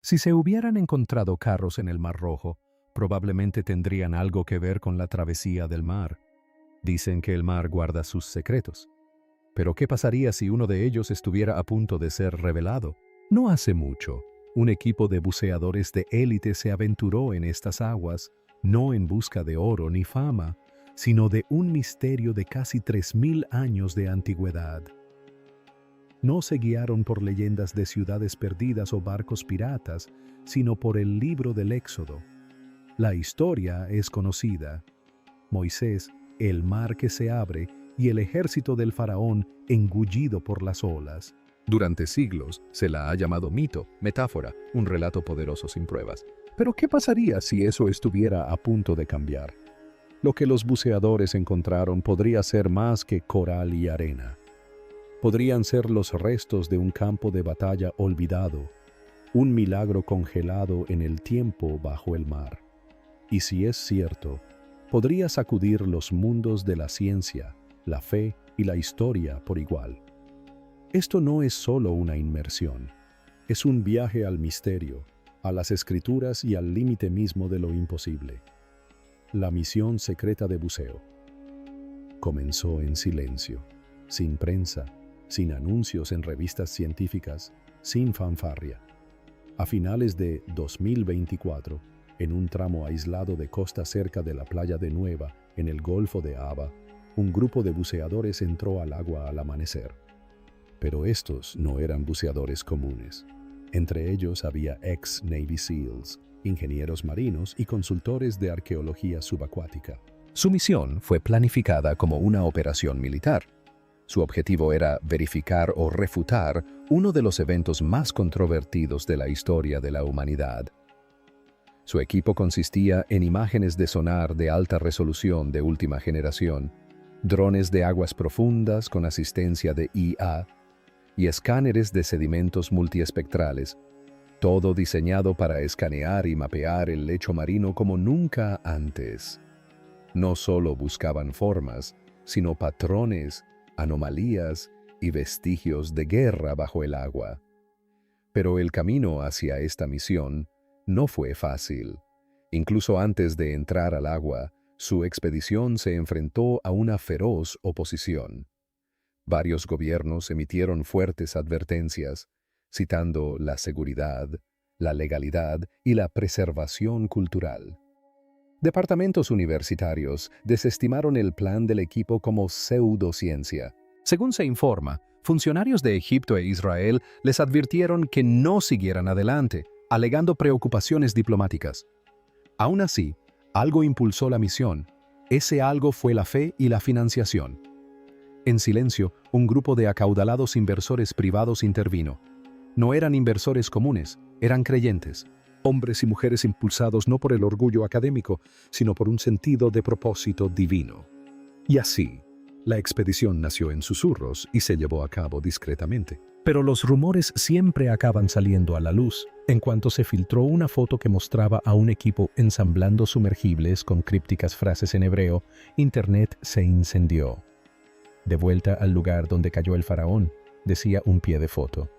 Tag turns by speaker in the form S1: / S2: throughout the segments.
S1: Si se hubieran encontrado carros en el Mar Rojo, probablemente tendrían algo que ver con la travesía del mar. Dicen que el mar guarda sus secretos. Pero ¿qué pasaría si uno de ellos estuviera a punto de ser revelado? No hace mucho, un equipo de buceadores de élite se aventuró en estas aguas, no en busca de oro ni fama, sino de un misterio de casi 3000 años de antigüedad. No se guiaron por leyendas de ciudades perdidas o barcos piratas, sino por el libro del Éxodo. La historia es conocida. Moisés, el mar que se abre y el ejército del faraón engullido por las olas. Durante siglos se la ha llamado mito, metáfora, un relato poderoso sin pruebas. Pero ¿qué pasaría si eso estuviera a punto de cambiar? Lo que los buceadores encontraron podría ser más que coral y arena. Podrían ser los restos de un campo de batalla olvidado, un milagro congelado en el tiempo bajo el mar. Y si es cierto, podría sacudir los mundos de la ciencia, la fe y la historia por igual. Esto no es solo una inmersión, es un viaje al misterio, a las escrituras y al límite mismo de lo imposible. La misión secreta de buceo comenzó en silencio, sin prensa, sin anuncios en revistas científicas, sin fanfarria. A finales de 2024, en un tramo aislado de costa cerca de la playa de Nueva, en el Golfo de Aba, un grupo de buceadores entró al agua al amanecer. Pero estos no eran buceadores comunes. Entre ellos había ex-Navy SEALs, ingenieros marinos y consultores de arqueología subacuática. Su misión fue planificada como una operación militar. Su objetivo era verificar o refutar uno de los eventos más controvertidos de la historia de la humanidad. Su equipo consistía en imágenes de sonar de alta resolución de última generación, drones de aguas profundas con asistencia de IA y escáneres de sedimentos multiespectrales, todo diseñado para escanear y mapear el lecho marino como nunca antes. No solo buscaban formas, sino patrones, anomalías y vestigios de guerra bajo el agua. Pero el camino hacia esta misión no fue fácil. Incluso antes de entrar al agua, su expedición se enfrentó a una feroz oposición. Varios gobiernos emitieron fuertes advertencias, citando la seguridad, la legalidad y la preservación cultural. Departamentos universitarios desestimaron el plan del equipo como pseudociencia. Según se informa, funcionarios de Egipto e Israel les advirtieron que no siguieran adelante, alegando preocupaciones diplomáticas. Aún así, algo impulsó la misión. Ese algo fue la fe y la financiación. En silencio, un grupo de acaudalados inversores privados intervino. No eran inversores comunes, eran creyentes. Hombres y mujeres impulsados no por el orgullo académico, sino por un sentido de propósito divino. Y así, la expedición nació en susurros y se llevó a cabo discretamente. Pero los rumores siempre acaban saliendo a la luz. En cuanto se filtró una foto que mostraba a un equipo ensamblando sumergibles con crípticas frases en hebreo, Internet se incendió. De vuelta al lugar donde cayó el faraón, decía un pie de foto.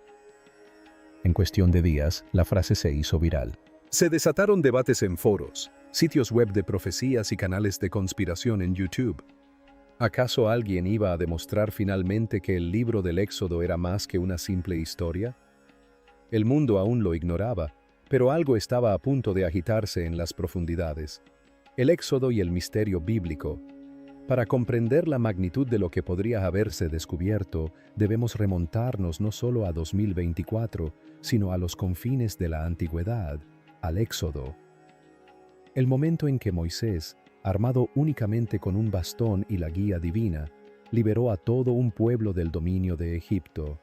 S1: En cuestión de días, la frase se hizo viral. Se desataron debates en foros, sitios web de profecías y canales de conspiración en YouTube. ¿Acaso alguien iba a demostrar finalmente que el libro del Éxodo era más que una simple historia? El mundo aún lo ignoraba, pero algo estaba a punto de agitarse en las profundidades. El Éxodo y el misterio bíblico. Para comprender la magnitud de lo que podría haberse descubierto, debemos remontarnos no solo a 2024, sino a los confines de la antigüedad, al Éxodo. El momento en que Moisés, armado únicamente con un bastón y la guía divina, liberó a todo un pueblo del dominio de Egipto.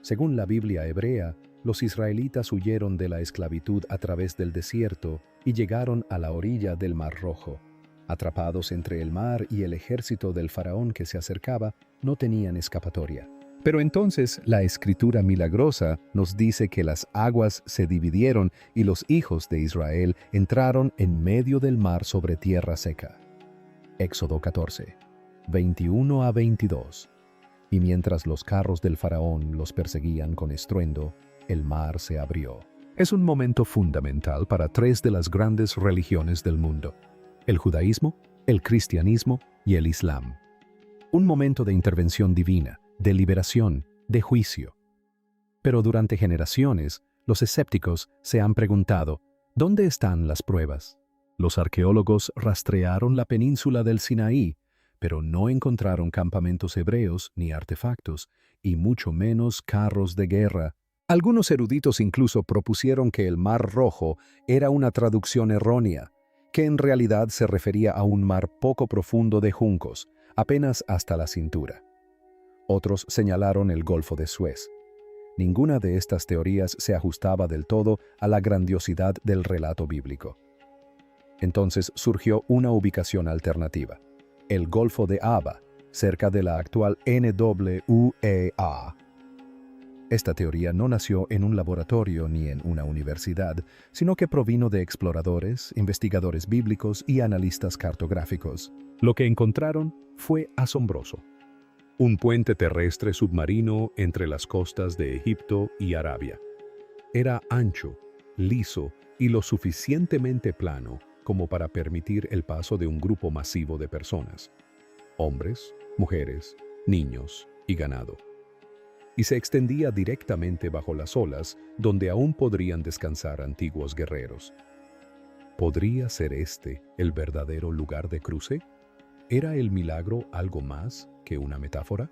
S1: Según la Biblia hebrea, los israelitas huyeron de la esclavitud a través del desierto y llegaron a la orilla del Mar Rojo. Atrapados entre el mar y el ejército del faraón que se acercaba, no tenían escapatoria. Pero entonces la Escritura milagrosa nos dice que las aguas se dividieron y los hijos de Israel entraron en medio del mar sobre tierra seca. Éxodo 14, 21 a 22. Y mientras los carros del faraón los perseguían con estruendo, el mar se abrió. Es un momento fundamental para tres de las grandes religiones del mundo: el judaísmo, el cristianismo y el islam. Un momento de intervención divina, de liberación, de juicio. Pero durante generaciones, los escépticos se han preguntado, ¿dónde están las pruebas? Los arqueólogos rastrearon la península del Sinaí, pero no encontraron campamentos hebreos ni artefactos, y mucho menos carros de guerra. Algunos eruditos incluso propusieron que el Mar Rojo era una traducción errónea, que en realidad se refería a un mar poco profundo de juncos, apenas hasta la cintura. Otros señalaron el Golfo de Suez. Ninguna de estas teorías se ajustaba del todo a la grandiosidad del relato bíblico. Entonces surgió una ubicación alternativa: el Golfo de Aba, cerca de la actual NWEA. Esta teoría no nació en un laboratorio ni en una universidad, sino que provino de exploradores, investigadores bíblicos y analistas cartográficos. Lo que encontraron fue asombroso: un puente terrestre submarino entre las costas de Egipto y Arabia. Era ancho, liso y lo suficientemente plano como para permitir el paso de un grupo masivo de personas: hombres, mujeres, niños y ganado. Y se extendía directamente bajo las olas, donde aún podrían descansar antiguos guerreros. ¿Podría ser este el verdadero lugar de cruce? ¿Era el milagro algo más que una metáfora?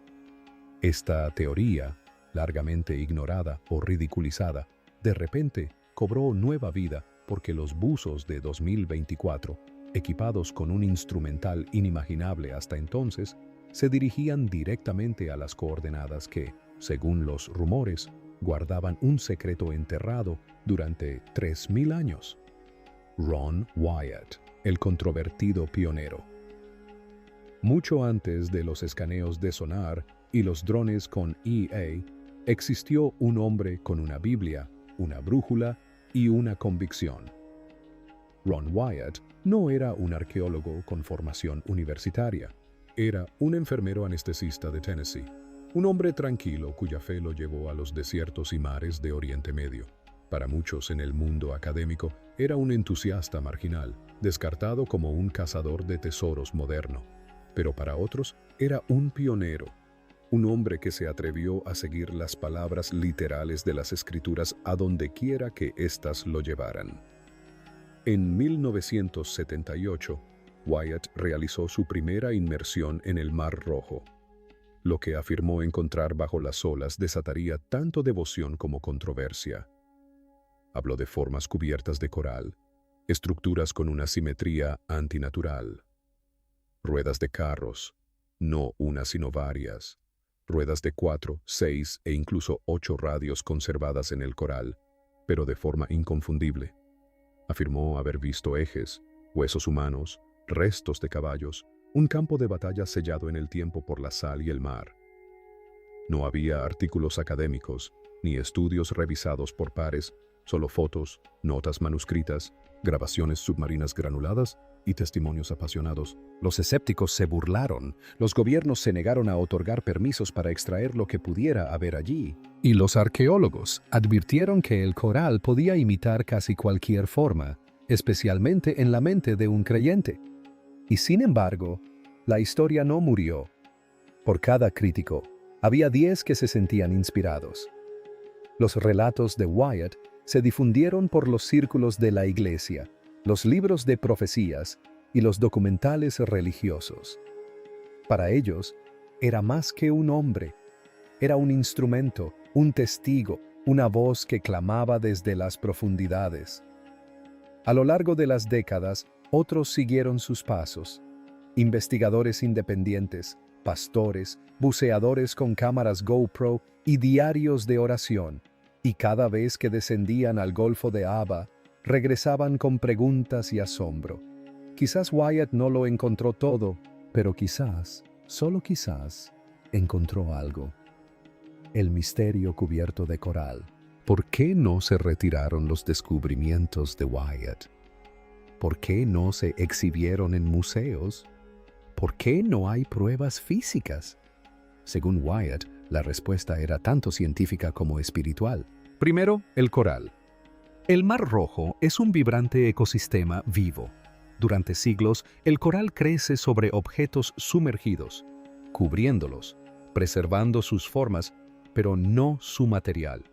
S1: Esta teoría, largamente ignorada o ridiculizada, de repente cobró nueva vida porque los buzos de 2024, equipados con un instrumental inimaginable hasta entonces, se dirigían directamente a las coordenadas que, según los rumores, guardaban un secreto enterrado durante 3000 años. Ron Wyatt, el controvertido pionero. Mucho antes de los escaneos de sonar y los drones con EA, existió un hombre con una Biblia, una brújula y una convicción. Ron Wyatt no era un arqueólogo con formación universitaria. Era un enfermero anestesista de Tennessee, un hombre tranquilo cuya fe lo llevó a los desiertos y mares de Oriente Medio. Para muchos en el mundo académico, era un entusiasta marginal, descartado como un cazador de tesoros moderno. Pero para otros, era un pionero, un hombre que se atrevió a seguir las palabras literales de las Escrituras a donde quiera que éstas lo llevaran. En 1978, Wyatt realizó su primera inmersión en el Mar Rojo. Lo que afirmó encontrar bajo las olas desataría tanto devoción como controversia. Habló de formas cubiertas de coral, estructuras con una simetría antinatural, ruedas de carros, no una sino varias, ruedas de 4, 6 e incluso 8 radios conservadas en el coral, pero de forma inconfundible. Afirmó haber visto ejes, huesos humanos, restos de caballos, un campo de batalla sellado en el tiempo por la sal y el mar. No había artículos académicos, ni estudios revisados por pares, solo fotos, notas manuscritas, grabaciones submarinas granuladas y testimonios apasionados. Los escépticos se burlaron, los gobiernos se negaron a otorgar permisos para extraer lo que pudiera haber allí, y los arqueólogos advirtieron que el coral podía imitar casi cualquier forma, especialmente en la mente de un creyente. Y sin embargo, la historia no murió. Por cada crítico, había 10 que se sentían inspirados. Los relatos de Wyatt se difundieron por los círculos de la iglesia, los libros de profecías y los documentales religiosos. Para ellos, era más que un hombre. Era un instrumento, un testigo, una voz que clamaba desde las profundidades. A lo largo de las décadas, otros siguieron sus pasos. Investigadores independientes, pastores, buceadores con cámaras GoPro y diarios de oración. Y cada vez que descendían al Golfo de Aba, regresaban con preguntas y asombro. Quizás Wyatt no lo encontró todo, pero quizás, solo quizás, encontró algo. El misterio cubierto de coral. ¿Por qué no se retiraron los descubrimientos de Wyatt? ¿Por qué no se exhibieron en museos? ¿Por qué no hay pruebas físicas? Según Wyatt, la respuesta era tanto científica como espiritual. Primero, el coral. El Mar Rojo es un vibrante ecosistema vivo. Durante siglos, el coral crece sobre objetos sumergidos, cubriéndolos, preservando sus formas, pero no su material.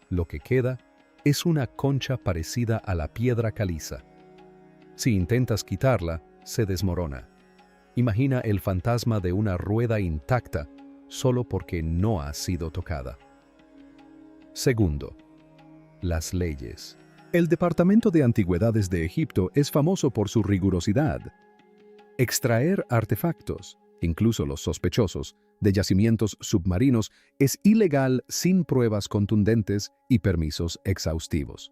S1: Lo que queda es una concha parecida a la piedra caliza. Si intentas quitarla, se desmorona. Imagina el fantasma de una rueda intacta solo porque no ha sido tocada. Segundo, las leyes. El Departamento de Antigüedades de Egipto es famoso por su rigurosidad. Extraer artefactos, incluso los sospechosos, de yacimientos submarinos es ilegal sin pruebas contundentes y permisos exhaustivos.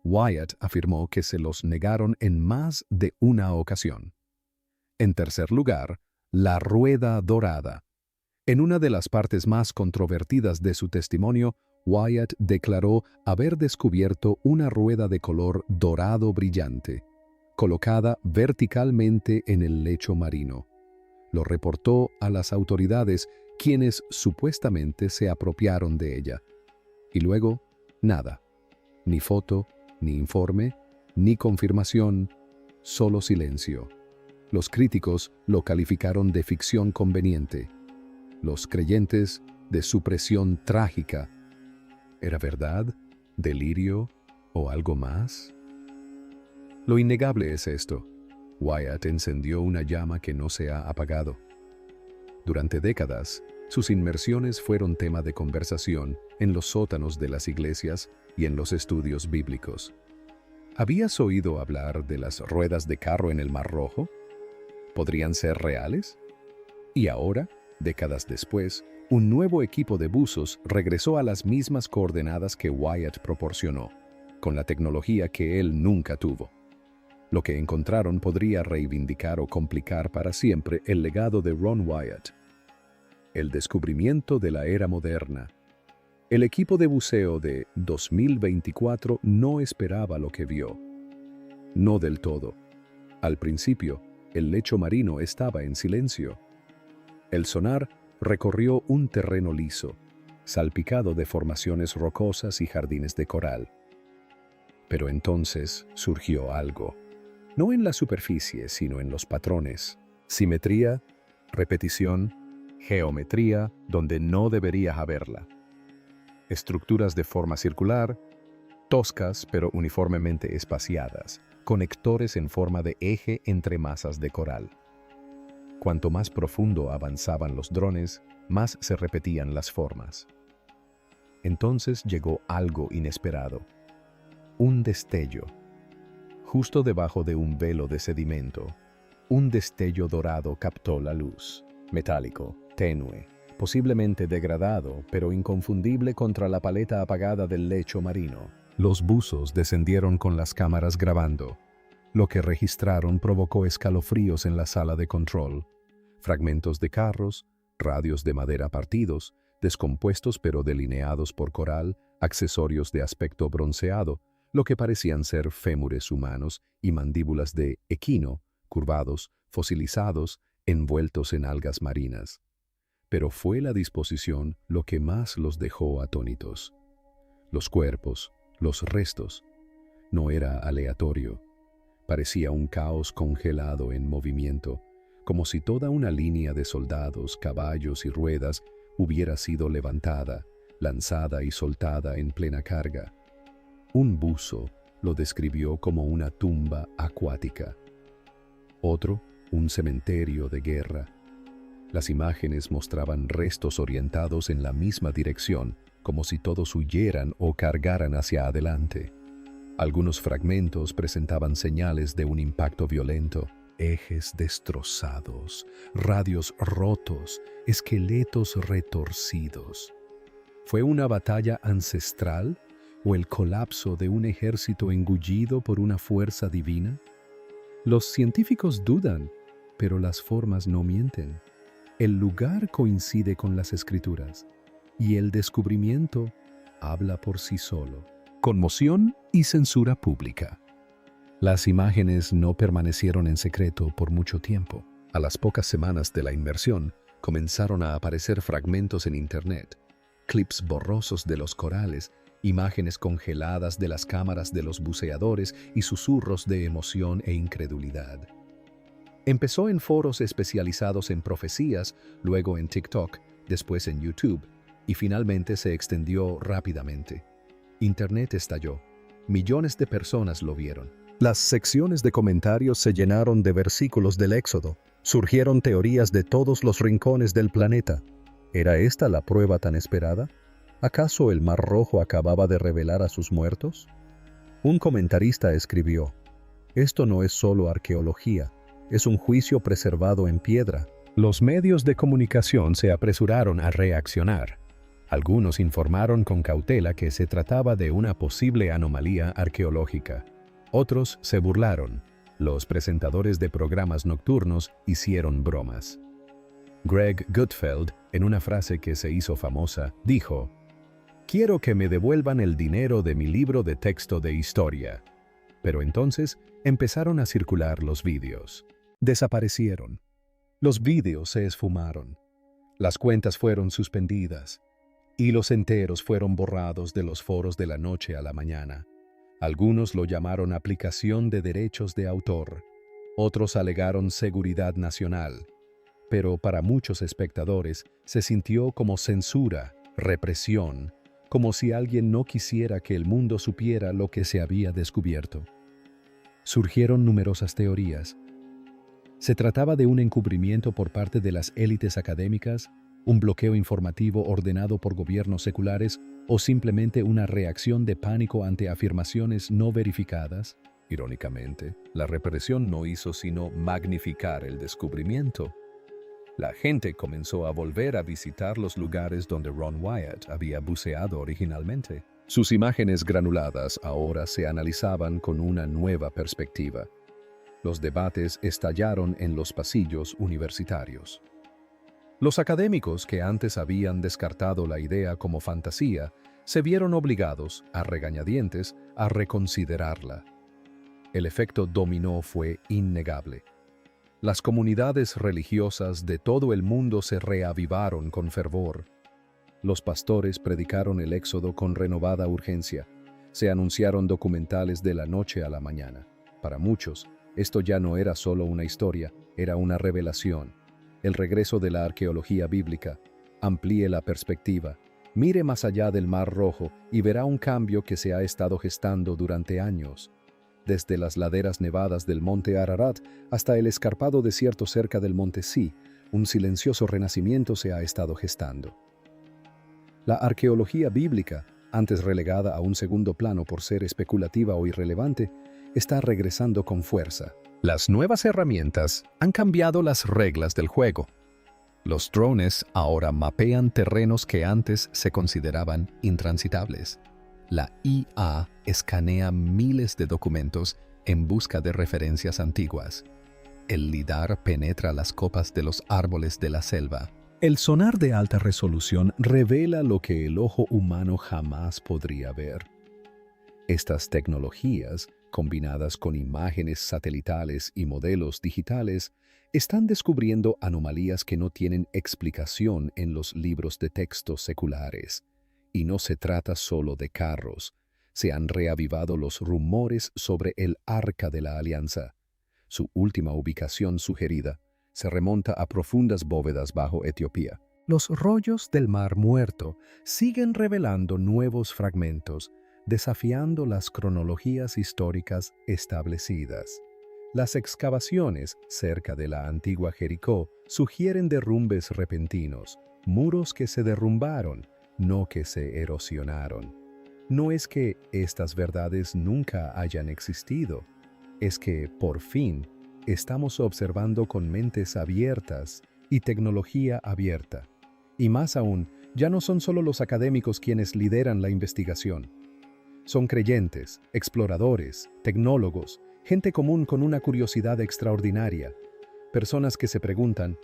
S1: Wyatt afirmó que se los negaron en más de una ocasión. En tercer lugar, la rueda dorada. En una de las partes más controvertidas de su testimonio, Wyatt declaró haber descubierto una rueda de color dorado brillante, colocada verticalmente en el lecho marino. Lo reportó a las autoridades, quienes supuestamente se apropiaron de ella. Y luego, nada. Ni foto, ni informe, ni confirmación, solo silencio. Los críticos lo calificaron de ficción conveniente. Los creyentes de supresión trágica. ¿Era verdad, delirio o algo más? Lo innegable es esto. Wyatt encendió una llama que no se ha apagado. Durante décadas, sus inmersiones fueron tema de conversación en los sótanos de las iglesias y en los estudios bíblicos. ¿Habías oído hablar de las ruedas de carro en el Mar Rojo? ¿Podrían ser reales? Y ahora, décadas después, un nuevo equipo de buzos regresó a las mismas coordenadas que Wyatt proporcionó, con la tecnología que él nunca tuvo. Lo que encontraron podría reivindicar o complicar para siempre el legado de Ron Wyatt. El descubrimiento de la era moderna. El equipo de buceo de 2024 no esperaba lo que vio. No del todo. Al principio, el lecho marino estaba en silencio. El sonar recorrió un terreno liso, salpicado de formaciones rocosas y jardines de coral. Pero entonces surgió algo. No en la superficie, sino en los patrones. Simetría, repetición, geometría donde no debería haberla. Estructuras de forma circular, toscas pero uniformemente espaciadas, conectores en forma de eje entre masas de coral. Cuanto más profundo avanzaban los drones, más se repetían las formas. Entonces llegó algo inesperado. Un destello. Justo debajo de un velo de sedimento, un destello dorado captó la luz, metálico, tenue, posiblemente degradado, pero inconfundible contra la paleta apagada del lecho marino. Los buzos descendieron con las cámaras grabando. Lo que registraron provocó escalofríos en la sala de control. Fragmentos de carros, radios de madera partidos, descompuestos pero delineados por coral, accesorios de aspecto bronceado, lo que parecían ser fémures humanos y mandíbulas de equino, curvados, fosilizados, envueltos en algas marinas. Pero fue la disposición lo que más los dejó atónitos. Los cuerpos, los restos. No era aleatorio. Parecía un caos congelado en movimiento, como si toda una línea de soldados, caballos y ruedas hubiera sido levantada, lanzada y soltada en plena carga. Un buzo lo describió como una tumba acuática. Otro, un cementerio de guerra. Las imágenes mostraban restos orientados en la misma dirección, como si todos huyeran o cargaran hacia adelante. Algunos fragmentos presentaban señales de un impacto violento, ejes destrozados, radios rotos, esqueletos retorcidos. ¿Fue una batalla ancestral o el colapso de un ejército engullido por una fuerza divina? Los científicos dudan, pero las formas no mienten. El lugar coincide con las escrituras, y el descubrimiento habla por sí solo. Conmoción y censura pública. Las imágenes no permanecieron en secreto por mucho tiempo. A las pocas semanas de la inmersión, comenzaron a aparecer fragmentos en Internet, clips borrosos de los corales imágenes congeladas de las cámaras de los buceadores y susurros de emoción e incredulidad. Empezó en foros especializados en profecías, luego en TikTok, después en YouTube, y finalmente se extendió rápidamente. Internet estalló. Millones de personas lo vieron. Las secciones de comentarios se llenaron de versículos del Éxodo. Surgieron teorías de todos los rincones del planeta. ¿Era esta la prueba tan esperada? ¿Acaso el Mar Rojo acababa de revelar a sus muertos? Un comentarista escribió: «Esto no es solo arqueología, es un juicio preservado en piedra». Los medios de comunicación se apresuraron a reaccionar. Algunos informaron con cautela que se trataba de una posible anomalía arqueológica. Otros se burlaron. Los presentadores de programas nocturnos hicieron bromas. Greg Gutfeld, en una frase que se hizo famosa, dijo: «Quiero que me devuelvan el dinero de mi libro de texto de historia». Pero entonces empezaron a circular los vídeos. Desaparecieron. Los vídeos se esfumaron. Las cuentas fueron suspendidas. Hilos enteros fueron borrados de los foros de la noche a la mañana. Algunos lo llamaron aplicación de derechos de autor. Otros alegaron seguridad nacional. Pero para muchos espectadores se sintió como censura, represión, como si alguien no quisiera que el mundo supiera lo que se había descubierto. Surgieron numerosas teorías. ¿Se trataba de un encubrimiento por parte de las élites académicas, un bloqueo informativo ordenado por gobiernos seculares o simplemente una reacción de pánico ante afirmaciones no verificadas? Irónicamente, la represión no hizo sino magnificar el descubrimiento. La gente comenzó a volver a visitar los lugares donde Ron Wyatt había buceado originalmente. Sus imágenes granuladas ahora se analizaban con una nueva perspectiva. Los debates estallaron en los pasillos universitarios. Los académicos que antes habían descartado la idea como fantasía se vieron obligados, a regañadientes, a reconsiderarla. El efecto dominó fue innegable. Las comunidades religiosas de todo el mundo se reavivaron con fervor. Los pastores predicaron el Éxodo con renovada urgencia. Se anunciaron documentales de la noche a la mañana. Para muchos, esto ya no era solo una historia, era una revelación. El regreso de la arqueología bíblica. Amplíe la perspectiva. Mire más allá del Mar Rojo y verá un cambio que se ha estado gestando durante años. Desde las laderas nevadas del monte Ararat hasta el escarpado desierto cerca del monte Sí, un silencioso renacimiento se ha estado gestando. La arqueología bíblica, antes relegada a un segundo plano por ser especulativa o irrelevante, está regresando con fuerza. Las nuevas herramientas han cambiado las reglas del juego. Los drones ahora mapean terrenos que antes se consideraban intransitables. La IA escanea miles de documentos en busca de referencias antiguas. El lidar penetra las copas de los árboles de la selva. El sonar de alta resolución revela lo que el ojo humano jamás podría ver. Estas tecnologías, combinadas con imágenes satelitales y modelos digitales, están descubriendo anomalías que no tienen explicación en los libros de texto seculares. Y no se trata solo de carros. Se han reavivado los rumores sobre el Arca de la Alianza. Su última ubicación sugerida se remonta a profundas bóvedas bajo Etiopía. Los rollos del Mar Muerto siguen revelando nuevos fragmentos, desafiando las cronologías históricas establecidas. Las excavaciones cerca de la antigua Jericó sugieren derrumbes repentinos, muros que se derrumbaron, no que se erosionaron. No es que estas verdades nunca hayan existido, es que, por fin, estamos observando con mentes abiertas y tecnología abierta. Y más aún, ya no son solo los académicos quienes lideran la investigación. Son creyentes, exploradores, tecnólogos, gente común con una curiosidad extraordinaria, personas que se preguntan,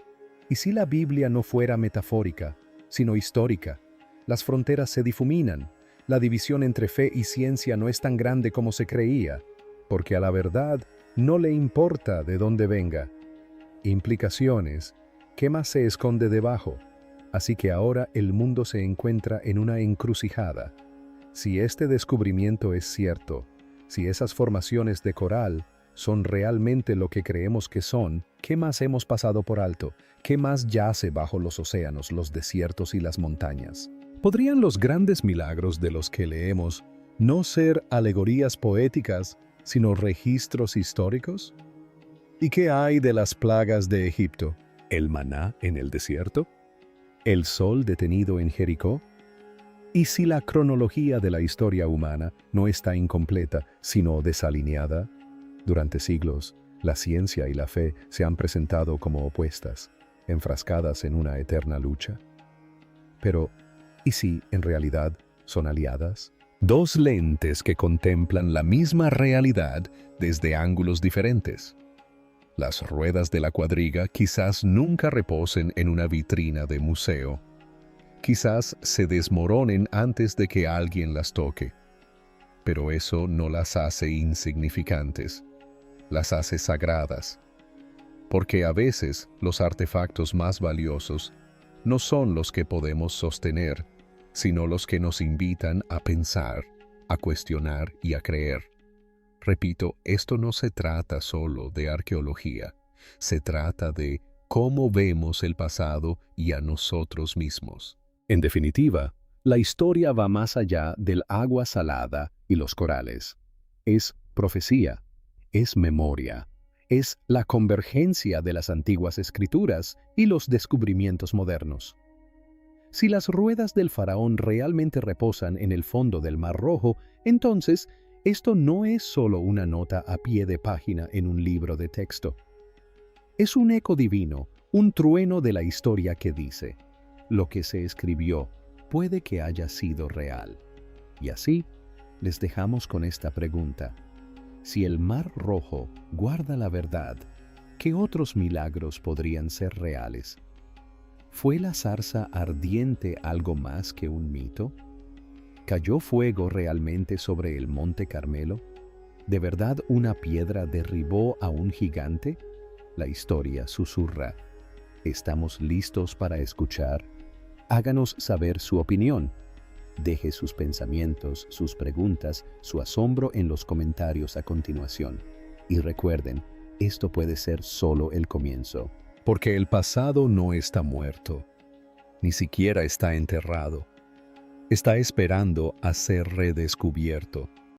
S1: ¿y si la Biblia no fuera metafórica, sino histórica? Las fronteras se difuminan, la división entre fe y ciencia no es tan grande como se creía, porque a la verdad no le importa de dónde venga. Implicaciones, ¿qué más se esconde debajo? Así que ahora el mundo se encuentra en una encrucijada. Si este descubrimiento es cierto, si esas formaciones de coral son realmente lo que creemos que son, ¿qué más hemos pasado por alto? ¿Qué más yace bajo los océanos, los desiertos y las montañas? ¿Podrían los grandes milagros de los que leemos no ser alegorías poéticas, sino registros históricos? ¿Y qué hay de las plagas de Egipto? ¿El maná en el desierto? ¿El sol detenido en Jericó? ¿Y si la cronología de la historia humana no está incompleta, sino desalineada? Durante siglos, la ciencia y la fe se han presentado como opuestas, enfrascadas en una eterna lucha. Pero, ¿y si, en realidad, son aliadas? Dos lentes que contemplan la misma realidad desde ángulos diferentes. Las ruedas de la cuadriga quizás nunca reposen en una vitrina de museo. Quizás se desmoronen antes de que alguien las toque. Pero eso no las hace insignificantes, las hace sagradas. Porque a veces los artefactos más valiosos no son los que podemos sostener, sino los que nos invitan a pensar, a cuestionar y a creer. Repito, esto no se trata solo de arqueología, se trata de cómo vemos el pasado y a nosotros mismos. En definitiva, la historia va más allá del agua salada y los corales. Es profecía, es memoria, es la convergencia de las antiguas escrituras y los descubrimientos modernos. Si las ruedas del faraón realmente reposan en el fondo del Mar Rojo, entonces esto no es solo una nota a pie de página en un libro de texto. Es un eco divino, un trueno de la historia que dice: lo que se escribió puede que haya sido real. Y así, les dejamos con esta pregunta. Si el Mar Rojo guarda la verdad, ¿qué otros milagros podrían ser reales? ¿Fue la zarza ardiente algo más que un mito? ¿Cayó fuego realmente sobre el Monte Carmelo? ¿De verdad una piedra derribó a un gigante? La historia susurra. ¿Estamos listos para escuchar? Háganos saber su opinión. Deje sus pensamientos, sus preguntas, su asombro en los comentarios a continuación. Y recuerden, esto puede ser solo el comienzo. Porque el pasado no está muerto, ni siquiera está enterrado. Está esperando a ser redescubierto.